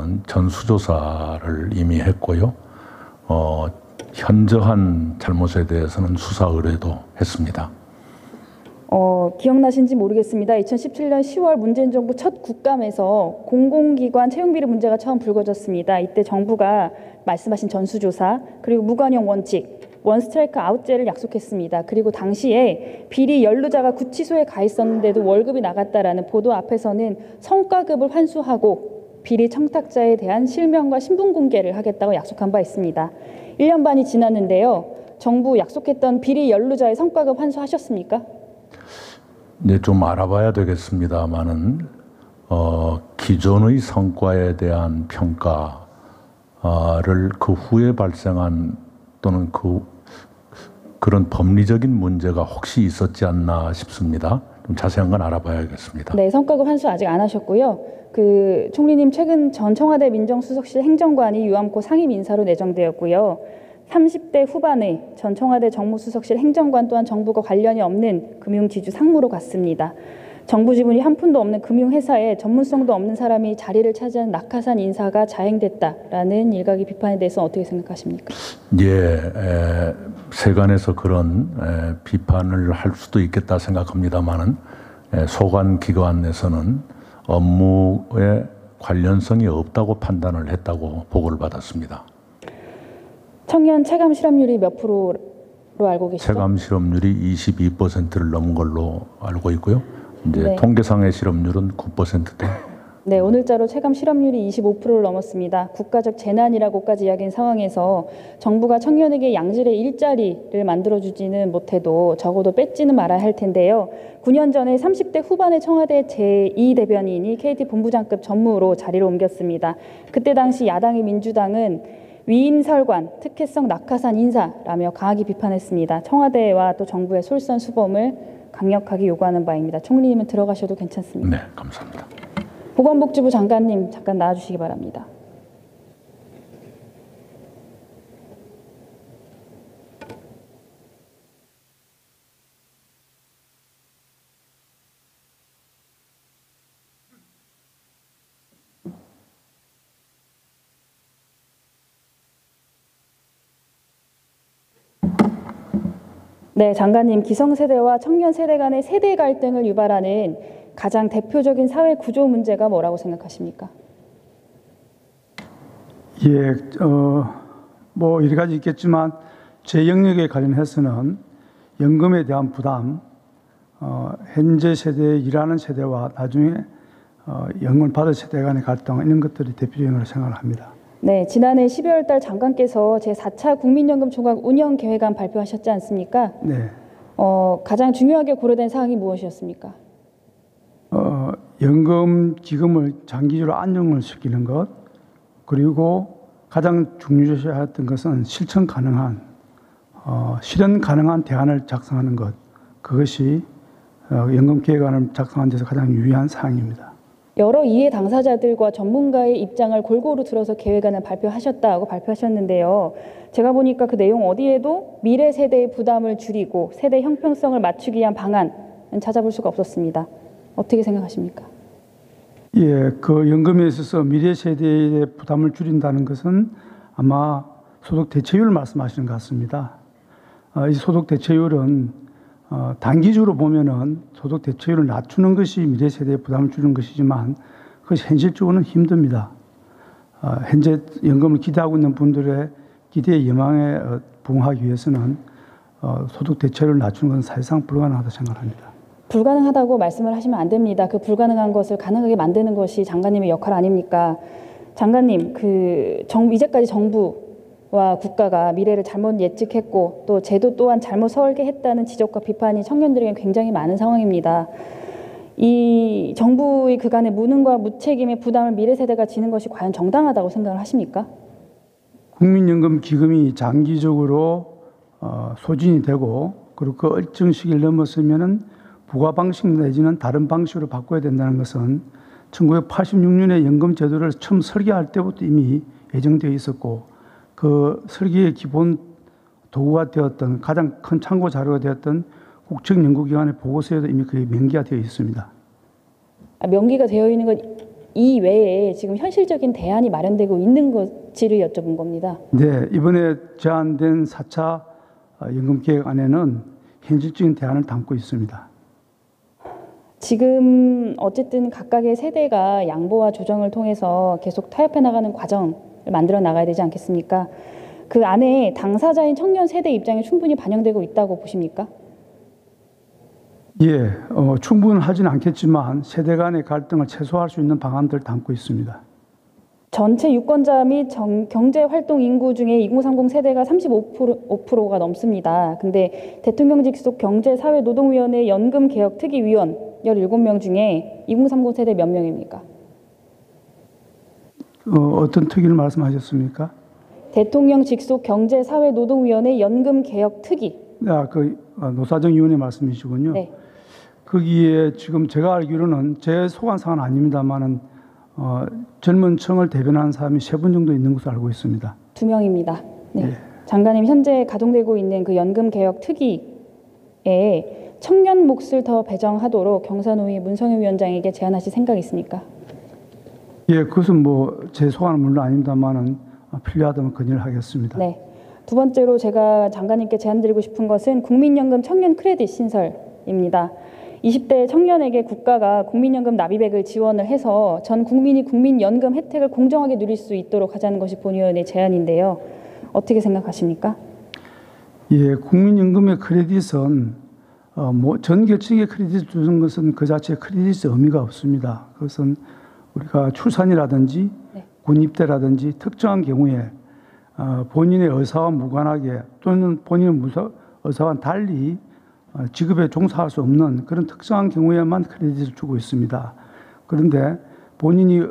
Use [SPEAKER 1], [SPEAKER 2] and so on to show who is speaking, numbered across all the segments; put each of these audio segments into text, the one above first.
[SPEAKER 1] 대한 전수조사를 이미 했고요. 현저한 잘못에 대해서는 수사 의뢰도 했습니다.
[SPEAKER 2] 기억나신지 모르겠습니다. 2017년 10월 문재인 정부 첫 국감에서 공공기관 채용비리 문제가 처음 불거졌습니다. 이때 정부가 말씀하신 전수조사 그리고 무관용 원칙, 원스트라이크 아웃제를 약속했습니다. 그리고 당시에 비리 연루자가 구치소에 가 있었는데도 월급이 나갔다라는 보도 앞에서는 성과급을 환수하고 비리 청탁자에 대한 실명과 신분 공개를 하겠다고 약속한 바 있습니다. 1년 반이 지났는데요. 정부 약속했던 비리 연루자의 성과급 환수하셨습니까?
[SPEAKER 1] 네, 좀 알아봐야 되겠습니다만은 기존의 성과에 대한 평가를 그 후에 발생한 또는 그런 법리적인 문제가 혹시 있었지 않나 싶습니다. 좀 자세한 건 알아봐야겠습니다.
[SPEAKER 2] 네, 성과급 환수 아직 안 하셨고요. 총리님 최근 전 청와대 민정수석실 행정관이 유암코 상임 인사로 내정되었고요. 30대 후반에 전 청와대 정무수석실 행정관 또한 정부가 관련이 없는 금융지주 상무로 갔습니다. 정부 지분이 한 푼도 없는 금융회사에 전문성도 없는 사람이 자리를 차지한 낙하산 인사가 자행됐다라는 일각의 비판에 대해서 어떻게 생각하십니까?
[SPEAKER 1] 예, 세간에서 그런 비판을 할 수도 있겠다 생각합니다만은 소관 기관에서는 업무에 관련성이 없다고 판단을 했다고 보고를 받았습니다.
[SPEAKER 2] 청년 체감 실업률이 몇 프로로 알고 계시죠?
[SPEAKER 1] 체감 실업률이 22%를 넘은 걸로 알고 있고요. 이제
[SPEAKER 2] 네.
[SPEAKER 1] 통계상의 실업률은 9%대.
[SPEAKER 2] 네, 오늘자로 체감 실업률이 25%를 넘었습니다. 국가적 재난이라고까지 이야기한 상황에서 정부가 청년에게 양질의 일자리를 만들어주지는 못해도 적어도 뺏지는 말아야 할 텐데요. 9년 전에 30대 후반의 청와대 제2대변인이 KT 본부장급 전무로 자리를 옮겼습니다. 그때 당시 야당의 민주당은 위인설관, 특혜성 낙하산 인사라며 강하게 비판했습니다. 청와대와 또 정부의 솔선수범을 강력하게 요구하는 바입니다. 총리님은 들어가셔도 괜찮습니다.
[SPEAKER 1] 네, 감사합니다.
[SPEAKER 2] 보건복지부 장관님 잠깐 나와주시기 바랍니다. 네, 장관님, 기성세대와 청년세대 간의 세대 갈등을 유발하는 가장 대표적인 사회 구조 문제가 뭐라고 생각하십니까?
[SPEAKER 3] 예, 뭐 여러 가지 있겠지만 제 영역에 관련해서는 연금에 대한 부담, 현재 세대에 일하는 세대와 나중에 연금을 받을 세대 간의 갈등 이런 것들이 대표적으로 생각을 합니다.
[SPEAKER 2] 네, 지난해 12월 달 장관께서 제4차 국민연금 총각 운영 계획안 발표하셨지 않습니까?
[SPEAKER 3] 네.
[SPEAKER 2] 가장 중요하게 고려된 사항이 무엇이었습니까?
[SPEAKER 3] 연금 기금을 장기적으로 안정을 시키는 것, 그리고 가장 중요시했던 것은 실천 가능한, 실현 가능한 대안을 작성하는 것, 그것이 연금 계획안을 작성한 데서 가장 유의한 사항입니다.
[SPEAKER 2] 여러 이해 당사자들과 전문가의 입장을 골고루 들어서 계획안을 발표하셨다고 발표하셨는데요. 제가 보니까 그 내용 어디에도 미래 세대의 부담을 줄이고 세대 형평성을 맞추기 위한 방안은 찾아볼 수가 없었습니다. 어떻게 생각하십니까?
[SPEAKER 3] 예, 그 연금에 있어서 미래 세대의 부담을 줄인다는 것은 아마 소득 대체율을 말씀하시는 것 같습니다. 이 소득 대체율은 단기적으로 보면은 소득 대체율을 낮추는 것이 미래 세대의 부담을 줄이는 것이지만 그것이 현실적으로는 힘듭니다. 현재 연금을 기대하고 있는 분들의 기대의 여망에 부응하기 위해서는 소득 대체율을 낮추는 것은 사실상 불가능하다고 생각합니다.
[SPEAKER 2] 불가능하다고 말씀을 하시면 안 됩니다. 그 불가능한 것을 가능하게 만드는 것이 장관님의 역할 아닙니까? 장관님, 이제까지 정부와 국가가 미래를 잘못 예측했고 또 제도 또한 잘못 설계했다는 지적과 비판이 청년들에게 굉장히 많은 상황입니다. 이 정부의 그간의 무능과 무책임의 부담을 미래 세대가 지는 것이 과연 정당하다고 생각을 하십니까?
[SPEAKER 3] 국민연금 기금이 장기적으로 소진이 되고 그리고 그 일정 시기를 넘었으면은 부과 방식 내지는 다른 방식으로 바꿔야 된다는 것은 1986년에 연금 제도를 처음 설계할 때부터 이미 예정되어 있었고 그 설계의 기본 도구가 되었던 가장 큰 참고 자료가 되었던 국책연구기관의 보고서에도 이미 그게 명기가 되어 있습니다.
[SPEAKER 2] 명기가 되어 있는 건 이 외에 지금 현실적인 대안이 마련되고 있는 건지를 여쭤본 겁니다.
[SPEAKER 3] 네, 이번에 제안된 4차 연금개혁안에는 현실적인 대안을 담고 있습니다.
[SPEAKER 2] 지금 어쨌든 각각의 세대가 양보와 조정을 통해서 계속 타협해 나가는 과정을 만들어 나가야 되지 않겠습니까? 그 안에 당사자인 청년 세대 입장이 충분히 반영되고 있다고 보십니까?
[SPEAKER 3] 예, 충분하지는 않겠지만 세대 간의 갈등을 최소화할 수 있는 방안들을 담고 있습니다.
[SPEAKER 2] 전체 유권자 및 경제활동 인구 중에 2030 세대가 35%가 넘습니다. 근데 대통령 직속 경제사회노동위원회 연금개혁특위위원 17명 중에 2030 세대 몇 명입니까?
[SPEAKER 3] 어떤 특위를 말씀하셨습니까?
[SPEAKER 2] 대통령 직속 경제사회노동위원회 연금개혁특위.
[SPEAKER 3] 노사정위원회 말씀이시군요.
[SPEAKER 2] 네.
[SPEAKER 3] 거기에 지금 제가 알기로는 제 소관사항은 아닙니다만은 젊은 층을 대변하는 사람이 3분 정도 있는 것으로 알고 있습니다.
[SPEAKER 2] 2명입니다. 네.
[SPEAKER 3] 네.
[SPEAKER 2] 장관님, 현재 가동되고 있는 그 연금개혁특위에 청년 몫을 더 배정하도록 경사노위 문성현 위원장에게 제안하실 생각 있습니까?
[SPEAKER 3] 예, 그것은 제 소관은 물론 아닙니다만은 필요하다면 건의를 하겠습니다.
[SPEAKER 2] 네. 두 번째로 제가 장관님께 제안드리고 싶은 것은 국민연금 청년 크레딧 신설입니다. 20대 청년에게 국가가 국민연금 납입액을 지원을 해서 전 국민이 국민연금 혜택을 공정하게 누릴 수 있도록 하자는 것이 본의원의 제안인데요. 어떻게 생각하십니까?
[SPEAKER 3] 예, 국민연금의 크레딧은 전 계층에 크레딧을 주는 것은 그 자체의 크레딧의 의미가 없습니다. 그것은 우리가 출산이라든지
[SPEAKER 2] 네.
[SPEAKER 3] 군 입대라든지 특정한 경우에 본인의 의사와 무관하게 또는 본인의 의사와 달리 직업에 종사할 수 없는 그런 특정한 경우에만 크레딧을 주고 있습니다. 그런데 본인이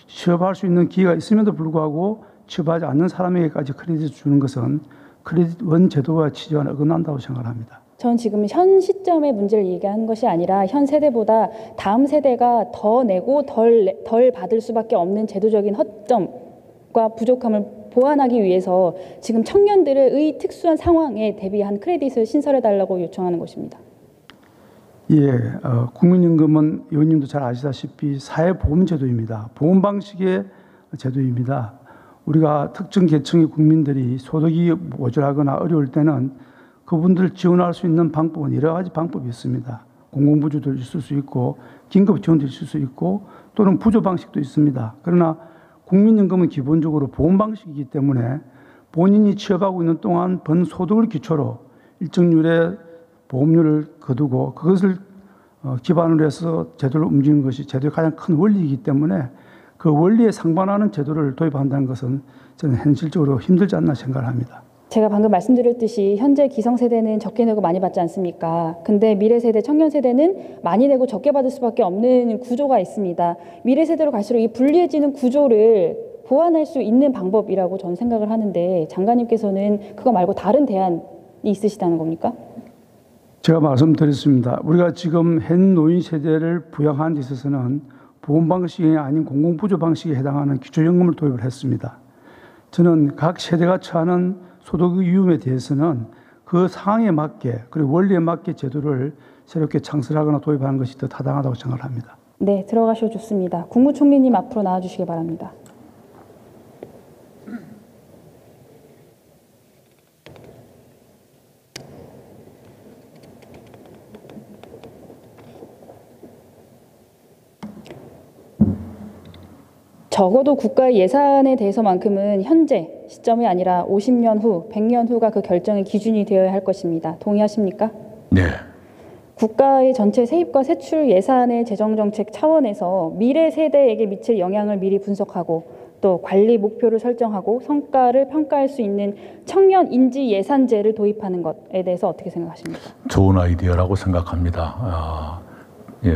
[SPEAKER 3] 취업할 수 있는 기회가 있음에도 불구하고 취업하지 않는 사람에게까지 크레딧을 주는 것은 크레딧 원 제도와 취지와 어긋난다고 생각합니다.
[SPEAKER 2] 전 지금 현 시점의 문제를 얘기하는 것이 아니라 현 세대보다 다음 세대가 더 내고 덜 받을 수밖에 없는 제도적인 허점과 부족함을 보완하기 위해서 지금 청년들의 특수한 상황에 대비한 크레딧을 신설해달라고 요청하는 것입니다.
[SPEAKER 3] 예, 국민연금은 의원님도 잘 아시다시피 사회보험제도입니다. 보험 방식의 제도입니다. 우리가 특정 계층의 국민들이 소득이 모자라거나 어려울 때는 그분들을 지원할 수 있는 방법은 여러 가지 방법이 있습니다. 공공부조도 있을 수 있고 긴급지원도 있을 수 있고 또는 부조 방식도 있습니다. 그러나 국민연금은 기본적으로 보험 방식이기 때문에 본인이 취업하고 있는 동안 번 소득을 기초로 일정률의 보험료를 거두고 그것을 기반으로 해서 제도를 움직이는 것이 제도의 가장 큰 원리이기 때문에 그 원리에 상반하는 제도를 도입한다는 것은 저는 현실적으로 힘들지 않나 생각을 합니다.
[SPEAKER 2] 제가 방금 말씀드렸듯이 현재 기성세대는 적게 내고 많이 받지 않습니까? 근데 미래세대, 청년세대는 많이 내고 적게 받을 수밖에 없는 구조가 있습니다. 미래세대로 갈수록 이 불리해지는 구조를 보완할 수 있는 방법이라고 저는 생각을 하는데 장관님께서는 그거 말고 다른 대안이 있으시다는 겁니까?
[SPEAKER 3] 제가 말씀드렸습니다. 우리가 지금 현 노인 세대를 부양하는 데 있어서는 보험 방식이 아닌 공공부조 방식에 해당하는 기초연금을 도입을 했습니다. 저는 각 세대가 처하는 소득 위험에 대해서는 그 상황에 맞게 그리고 원리에 맞게 제도를 새롭게 창설하거나 도입하는 것이 더 타당하다고 생각합니다.
[SPEAKER 2] 네, 들어가셔도 좋습니다. 국무총리님 앞으로 나와주시기 바랍니다. 적어도 국가의 예산에 대해서만큼은 현재 시점이 아니라 50년 후, 100년 후가 그 결정의 기준이 되어야 할 것입니다. 동의하십니까?
[SPEAKER 1] 네.
[SPEAKER 2] 국가의 전체 세입과 세출 예산의 재정정책 차원에서 미래 세대에게 미칠 영향을 미리 분석하고 또 관리 목표를 설정하고 성과를 평가할 수 있는 청년 인지 예산제를 도입하는 것에 대해서 어떻게 생각하십니까?
[SPEAKER 1] 좋은 아이디어라고 생각합니다.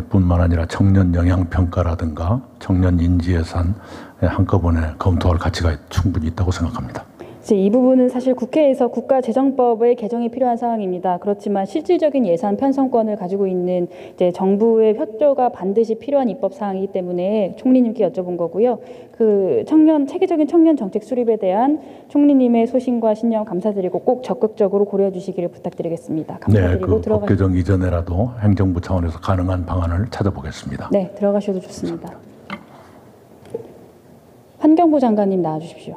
[SPEAKER 1] 뿐만 아니라 청년 영향평가라든가 청년 인지예산 한꺼번에 검토할 가치가 충분히 있다고 생각합니다.
[SPEAKER 2] 이 부분은 사실 국회에서 국가재정법의 개정이 필요한 사항입니다. 그렇지만 실질적인 예산 편성권을 가지고 있는 정부의 협조가 반드시 필요한 입법 사항이기 때문에 총리님께 여쭤본 거고요. 그 체계적인 청년 정책 수립에 대한 총리님의 소신과 신념 감사드리고 꼭 적극적으로 고려해 주시기를 부탁드리겠습니다. 감사드리고
[SPEAKER 1] 네, 법 개정 이전에라도 행정부 차원에서 가능한 방안을 찾아보겠습니다.
[SPEAKER 2] 네, 들어가셔도 좋습니다. 환경부 장관님 나와주십시오.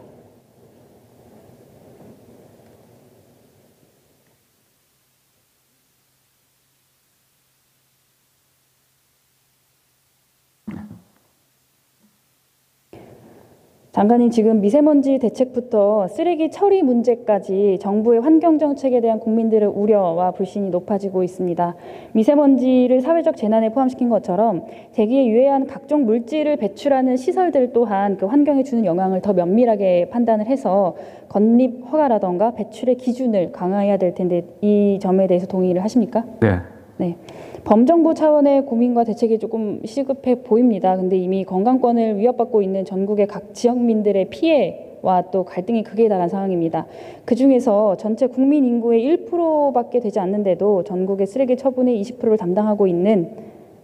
[SPEAKER 2] 장관님, 지금 미세먼지 대책부터 쓰레기 처리 문제까지 정부의 환경정책에 대한 국민들의 우려와 불신이 높아지고 있습니다. 미세먼지를 사회적 재난에 포함시킨 것처럼 대기에 유해한 각종 물질을 배출하는 시설들 또한 그 환경에 주는 영향을 더 면밀하게 판단을 해서 건립 허가라던가 배출의 기준을 강화해야 될 텐데 이 점에 대해서 동의를 하십니까?
[SPEAKER 4] 네.
[SPEAKER 2] 네. 범정부 차원의 고민과 대책이 조금 시급해 보입니다. 근데 이미 건강권을 위협받고 있는 전국의 각 지역민들의 피해와 또 갈등이 극에 달한 상황입니다. 그중에서 전체 국민 인구의 1%밖에 되지 않는데도 전국의 쓰레기 처분의 20%를 담당하고 있는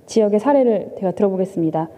[SPEAKER 2] 지역의 사례를 제가 들어보겠습니다.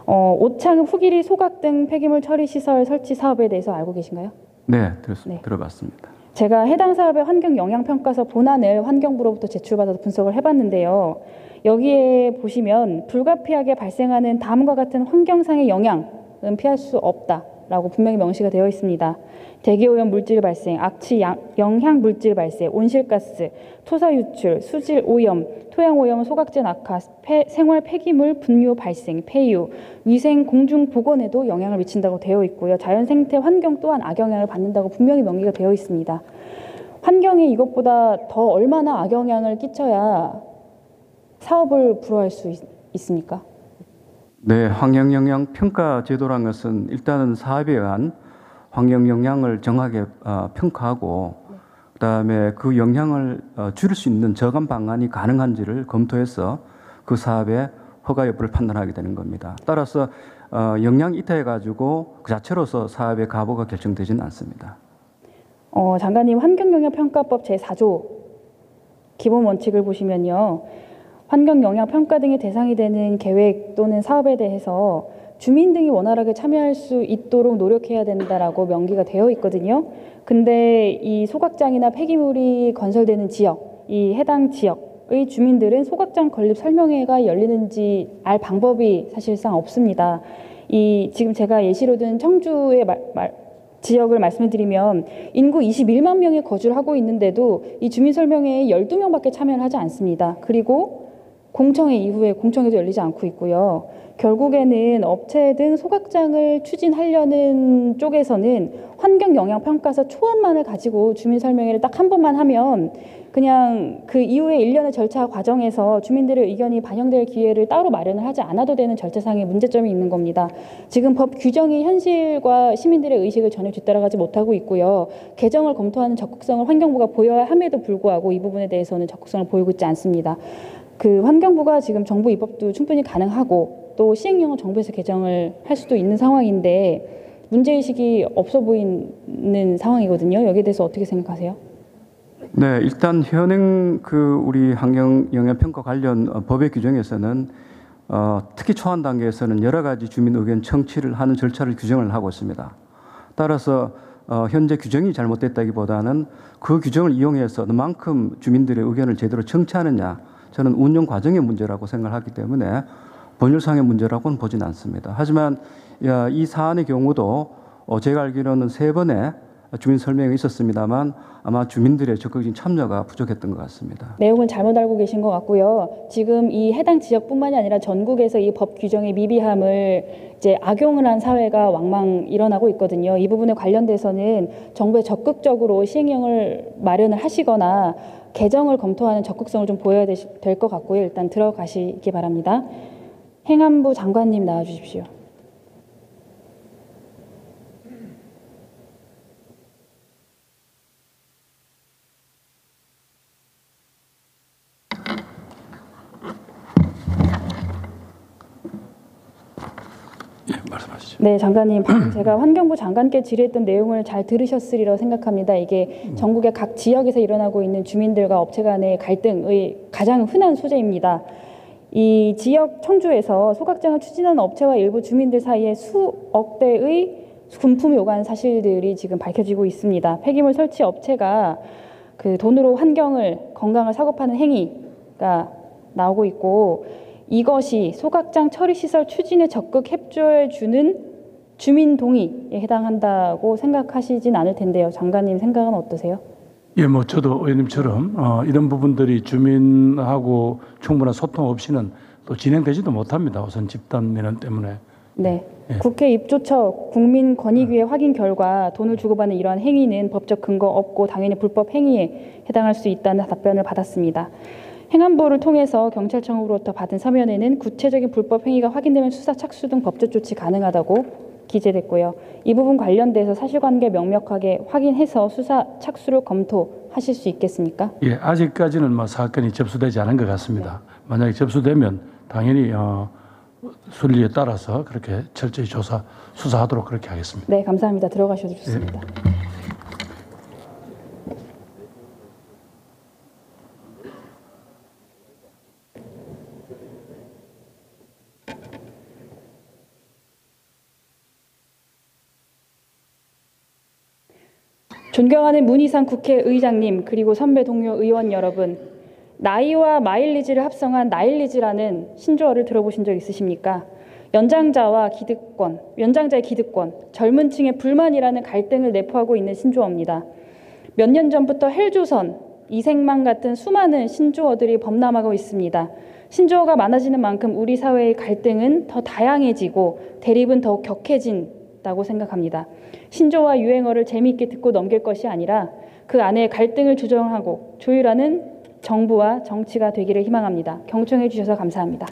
[SPEAKER 2] 오창읍 후기리 소각 등 폐기물 처리 시설 설치 사업에 대해서 알고 계신가요?
[SPEAKER 4] 네,
[SPEAKER 2] 네.
[SPEAKER 4] 들어봤습니다.
[SPEAKER 2] 제가 해당 사업의 환경 영향 평가서 본안을 환경부로부터 제출받아서 분석을 해봤는데요. 여기에 보시면 불가피하게 발생하는 다음과 같은 환경상의 영향은 피할 수 없다라고 분명히 명시가 되어 있습니다. 대기오염 물질 발생, 악취 영향 물질 발생, 온실가스, 토사 유출, 수질 오염, 토양 오염, 소각제 낙하, 생활 폐기물 분뇨 발생, 폐유, 위생 공중 보건에도 영향을 미친다고 되어 있고요. 자연 생태 환경 또한 악영향을 받는다고 분명히 명기가 되어 있습니다. 환경에 이것보다 더 얼마나 악영향을 끼쳐야 사업을 불허할 수 있습니까?
[SPEAKER 4] 네, 환경영향 평가 제도란 것은 일단은 사업에 의한 환경 영향을 정확하게 평가하고 그다음에 그 영향을 줄일 수 있는 저감 방안이 가능한지를 검토해서 그 사업의 허가 여부를 판단하게 되는 겁니다. 따라서 영향 이탈해 가지고 그 자체로서 사업의 가보가 결정되지는 않습니다.
[SPEAKER 2] 장관님, 환경영향평가법 제4조 기본 원칙을 보시면요. 환경영향평가 등의 대상이 되는 계획 또는 사업에 대해서 주민 등이 원활하게 참여할 수 있도록 노력해야 된다라고 명기가 되어 있거든요. 근데 이 소각장이나 폐기물이 건설되는 지역, 이 해당 지역의 주민들은 소각장 건립 설명회가 열리는지 알 방법이 사실상 없습니다. 지금 제가 예시로 든 청주의 지역을 말씀을 드리면 인구 21만 명이 거주를 하고 있는데도 이 주민 설명회에 12명밖에 참여를 하지 않습니다. 그리고 공청회 이후에 공청회도 열리지 않고 있고요. 결국에는 업체 등 소각장을 추진하려는 쪽에서는 환경영향평가서 초안만을 가지고 주민 설명회를 딱 한 번만 하면 그냥 그 이후에 일련의 절차 과정에서 주민들의 의견이 반영될 기회를 따로 마련을 하지 않아도 되는 절차상의 문제점이 있는 겁니다. 지금 법 규정이 현실과 시민들의 의식을 전혀 뒤따라가지 못하고 있고요. 개정을 검토하는 적극성을 환경부가 보여야 함에도 불구하고 이 부분에 대해서는 적극성을 보이고 있지 않습니다. 그 환경부가 지금 정부 입법도 충분히 가능하고 또 시행령은 정부에서 개정을 할 수도 있는 상황인데 문제의식이 없어 보이는 상황이거든요. 여기에 대해서 어떻게 생각하세요?
[SPEAKER 4] 네, 일단 현행 우리 환경영향평가 관련 법의 규정에서는 특히 초안 단계에서는 여러 가지 주민 의견 청취를 하는 절차를 규정을 하고 있습니다. 따라서 현재 규정이 잘못됐다기보다는 그 규정을 이용해서 그만큼 주민들의 의견을 제대로 청취하느냐, 저는 운영 과정의 문제라고 생각하기 때문에 법률상의 문제라고는 보진 않습니다. 하지만 이 사안의 경우도 제가 알기로는 3번의 주민 설명이 있었습니다만 아마 주민들의 적극적인 참여가 부족했던 것 같습니다.
[SPEAKER 2] 내용을 잘못 알고 계신 것 같고요. 지금 이 해당 지역뿐만이 아니라 전국에서 이 법 규정의 미비함을 이제 악용을 한 사회가 왕왕 일어나고 있거든요. 이 부분에 관련돼서는 정부에 적극적으로 시행령을 마련을 하시거나 개정을 검토하는 적극성을 좀 보여야 될 것 같고요. 일단 들어가시기 바랍니다. 행안부 장관님 나와주십시오.
[SPEAKER 4] 예, 말씀하시죠.
[SPEAKER 2] 네, 장관님. 방금 제가 환경부 장관께 질의했던 내용을 잘 들으셨으리라고 생각합니다. 이게 전국의 각 지역에서 일어나고 있는 주민들과 업체 간의 갈등의 가장 흔한 소재입니다. 이 지역 청주에서 소각장을 추진하는 업체와 일부 주민들 사이에 수억 대의 군품이 오가는 사실들이 지금 밝혀지고 있습니다. 폐기물 설치 업체가 그 돈으로 환경을 건강을 사고 파는 행위가 나오고 있고 이것이 소각장 처리 시설 추진에 적극 협조해 주는 주민 동의에 해당한다고 생각하시진 않을 텐데요. 장관님 생각은 어떠세요?
[SPEAKER 3] 예, 뭐 저도 의원님처럼 이런 부분들이 주민하고 충분한 소통 없이는 또 진행되지도 못합니다. 우선 집단 민원 때문에.
[SPEAKER 2] 네. 국회 입조처 국민권익위의 확인 결과 돈을 주고받는 이러한 행위는 법적 근거 없고 당연히 불법 행위에 해당할 수 있다는 답변을 받았습니다. 행안부를 통해서 경찰청으로부터 받은 서면에는 구체적인 불법 행위가 확인되면 수사 착수 등 법적 조치 가능하다고 기재됐고요. 이 부분 관련돼서 사실관계 명확하게 확인해서 수사 착수를 검토하실 수 있겠습니까?
[SPEAKER 3] 예, 아직까지는 뭐 사건이 접수되지 않은 것 같습니다. 만약에 접수되면 당연히 순리에 따라서 그렇게 철저히 수사하도록 그렇게 하겠습니다.
[SPEAKER 2] 네, 감사합니다. 들어가셔도 좋습니다. 존경하는 문희상 국회의장님 그리고 선배 동료 의원 여러분, 나이와 마일리지를 합성한 나일리지라는 신조어를 들어보신 적 있으십니까? 연장자의 기득권, 젊은 층의 불만이라는 갈등을 내포하고 있는 신조어입니다. 몇 년 전부터 헬조선, 이생망 같은 수많은 신조어들이 범람하고 있습니다. 신조어가 많아지는 만큼 우리 사회의 갈등은 더 다양해지고 대립은 더욱 격해진다고 생각합니다. 신조어와 유행어를 재미있게 듣고 넘길 것이 아니라 그 안에 갈등을 조정하고 조율하는 정부와 정치가 되기를 희망합니다. 경청해 주셔서 감사합니다.